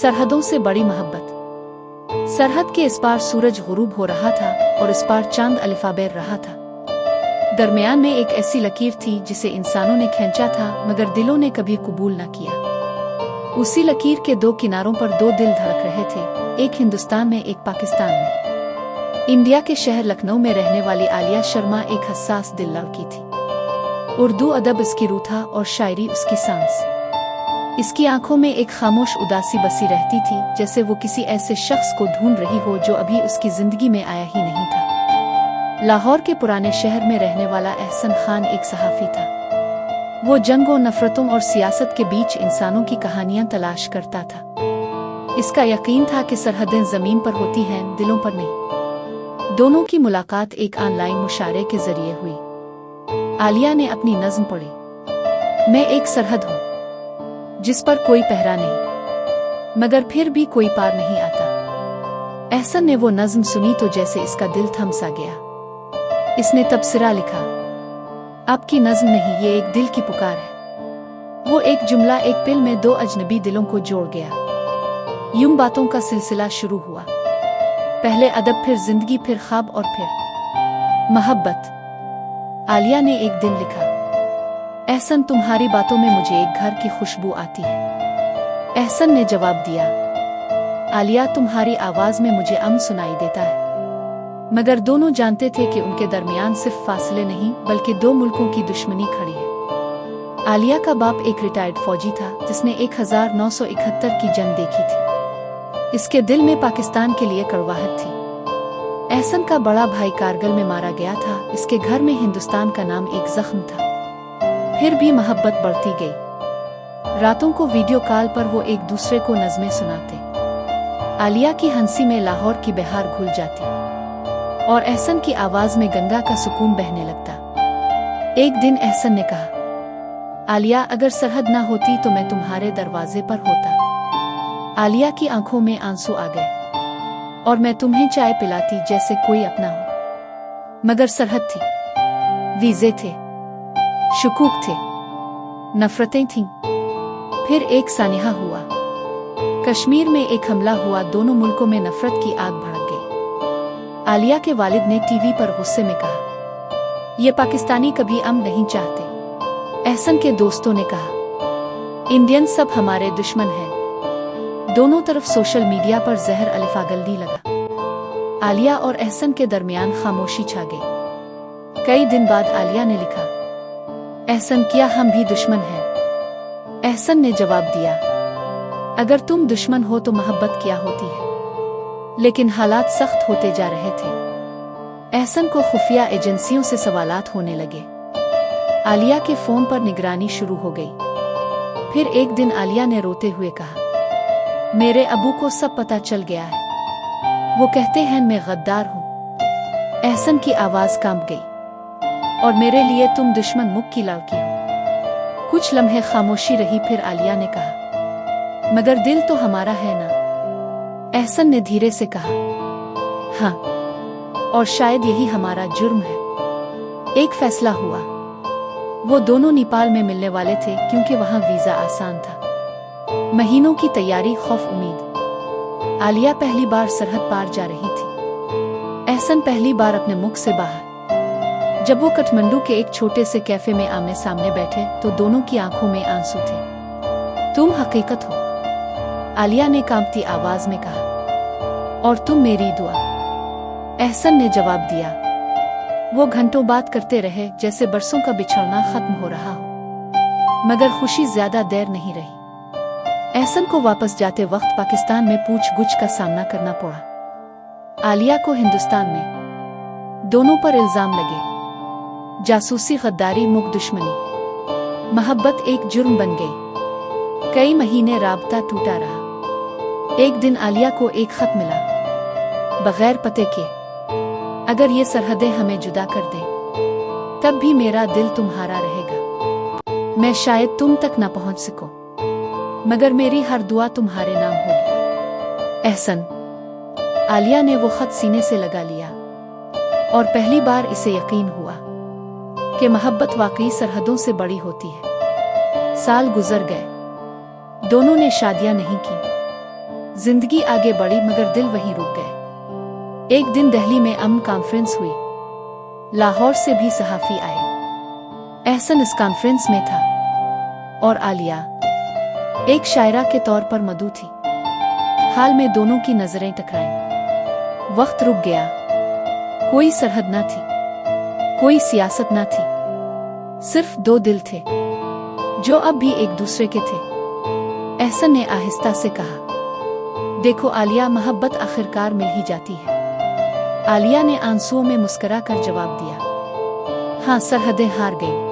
सरहदों से बड़ी मोहब्बत। सरहद के इस पार सूरज गुरूब हो रहा था और इस पार चांद अलिफाबेर रहा था। दरमियान में एक ऐसी लकीर थी जिसे इंसानों ने खींचा था मगर दिलों ने कभी कबूल न किया। उसी लकीर के दो किनारों पर दो दिल धड़क रहे थे, एक हिंदुस्तान में एक पाकिस्तान में। इंडिया के शहर लखनऊ में रहने वाली आलिया शर्मा एक हसास दिल लड़की थी। उर्दू अदब इसकी रूह था और शायरी उसकी सांस। इसकी आंखों में एक खामोश उदासी बसी रहती थी, जैसे वो किसी ऐसे शख्स को ढूंढ रही हो जो अभी उसकी जिंदगी में आया ही नहीं था। लाहौर के पुराने शहर में रहने वाला एहसन खान एक सहाफी था। वो जंगों, नफरतों और सियासत के बीच इंसानों की कहानियां तलाश करता था। इसका यकीन था कि सरहदें जमीन पर होती हैं, दिलों पर नहीं। दोनों की मुलाकात एक ऑनलाइन मुशायरे के जरिए हुई। आलिया ने अपनी नज़्म पढ़ी। मैं एक सरहद हूँ जिस पर कोई पहरा नहीं, मगर फिर भी कोई पार नहीं आता। एहसन ने वो नज़्म सुनी तो जैसे इसका दिल थम सा गया। इसने तबसरा लिखा, आपकी नज़्म नहीं, ये एक दिल की पुकार है। वो एक जुमला एक पिल में दो अजनबी दिलों को जोड़ गया। यूं बातों का सिलसिला शुरू हुआ, पहले अदब, फिर जिंदगी, फिर ख्वाब और फिर मोहब्बत। आलिया ने एक दिन लिखा, एहसन तुम्हारी बातों में मुझे एक घर की खुशबू आती है। एहसन ने जवाब दिया, आलिया तुम्हारी आवाज में मुझे अमन सुनाई देता है। मगर दोनों जानते थे कि उनके दरमियान सिर्फ फासले नहीं बल्कि दो मुल्कों की दुश्मनी खड़ी है। आलिया का बाप एक रिटायर्ड फौजी था जिसने 1971 की जंग देखी थी। इसके दिल में पाकिस्तान के लिए कड़वाहट थी। एहसन का बड़ा भाई कारगिल में मारा गया था। इसके घर में हिंदुस्तान का नाम एक जख्म था। फिर भी मोहब्बत बढ़ती गई। रातों को वीडियो कॉल पर वो एक दूसरे को नज़में सुनाते। आलिया की हंसी में लाहौर की बहार घुल जाती और एहसन की आवाज में गंगा का सुकून बहने लगता। एक दिन एहसन ने कहा, आलिया अगर सरहद ना होती तो मैं तुम्हारे दरवाजे पर होता। आलिया की आंखों में आंसू आ गए और मैं तुम्हें चाय पिलाती जैसे कोई अपना हो। मगर सरहद थी, वीज़े थे, शुकूक थे, नफरतें थीं। फिर एक सानिहा हुआ। कश्मीर में एक हमला हुआ, दोनों मुल्कों में नफरत की आग भड़क गई। आलिया के वालिद ने टीवी पर गुस्से में कहा, ये पाकिस्तानी कभी अमन नहीं चाहते। एहसन के दोस्तों ने कहा, इंडियन सब हमारे दुश्मन हैं। दोनों तरफ सोशल मीडिया पर जहर अलिफागल्दी लगा। आलिया और एहसन के दरमियान खामोशी छा गई। कई दिन बाद आलिया ने लिखा, एहसन, क्या हम भी दुश्मन हैं? एहसन ने जवाब दिया, अगर तुम दुश्मन हो तो मोहब्बत क्या होती है? लेकिन हालात सख्त होते जा रहे थे। एहसन को खुफिया एजेंसियों से सवालात होने लगे। आलिया के फोन पर निगरानी शुरू हो गई। फिर एक दिन आलिया ने रोते हुए कहा, मेरे अबू को सब पता चल गया है। वो कहते हैं मैं गद्दार हूँ। एहसन की आवाज कांप गई, और मेरे लिए तुम दुश्मन मुख की लड़की हो। कुछ लम्हे खामोशी रही, फिर आलिया ने कहा, मगर दिल तो हमारा है ना? एहसन ने धीरे से कहा, हाँ, और शायद यही हमारा जुर्म है। एक फैसला हुआ। वो दोनों नेपाल में मिलने वाले थे क्योंकि वहां वीजा आसान था। महीनों की तैयारी, खौफ, उम्मीद। आलिया पहली बार सरहद पार जा रही थी। एहसन पहली बार अपने मुख से बाहर। जब वो काठमांडू के एक छोटे से कैफे में आमने सामने बैठे तो दोनों की आंखों में आंसू थे। तुम हकीकत हो, आलिया ने कांपती आवाज में कहा, और तुम मेरी दुआ। एहसन ने जवाब दिया। वो घंटों बात करते रहे जैसे बरसों का बिछड़ना खत्म हो रहा हो। मगर खुशी ज्यादा देर नहीं रही। एहसन को वापस जाते वक्त पाकिस्तान में पूछ-गुछ का सामना करना पड़ा। आलिया को हिंदुस्तान में। दोनों पर इल्जाम लगे, जासूसी, गद्दारी, मुख दुश्मनी। मोहब्बत एक जुर्म बन गई। कई महीने राबता टूटा रहा। एक दिन आलिया को एक खत मिला, बगैर पते के, अगर ये सरहदें हमें जुदा कर दें तब भी मेरा दिल तुम्हारा रहेगा। मैं शायद तुम तक न पहुंच सकूं, मगर मेरी हर दुआ तुम्हारे नाम होगी। एहसन। आलिया ने वो खत सीने से लगा लिया और पहली बार इसे यकीन हुआ कि मोहब्बत वाकई सरहदों से बड़ी होती है। साल गुजर गए। दोनों ने शादियां नहीं की, जिंदगी आगे बढ़ी मगर दिल वहीं रुक गए। एक दिन दिल्ली में अमन कॉन्फ्रेंस हुई। लाहौर से भी सहाफ़ी आए। एहसन इस कॉन्फ्रेंस में था और आलिया एक शायरा के तौर पर मधु थी। हाल में दोनों की नजरें टकराईं। वक्त रुक गया। कोई सरहद ना थी, कोई सियासत ना थी, सिर्फ दो दिल थे जो अब भी एक दूसरे के थे। एहसन ने आहिस्ता से कहा, देखो आलिया, मोहब्बत आखिरकार मिल ही जाती है। आलिया ने आंसुओं में मुस्कुरा कर जवाब दिया, हाँ, सरहदें हार गईं।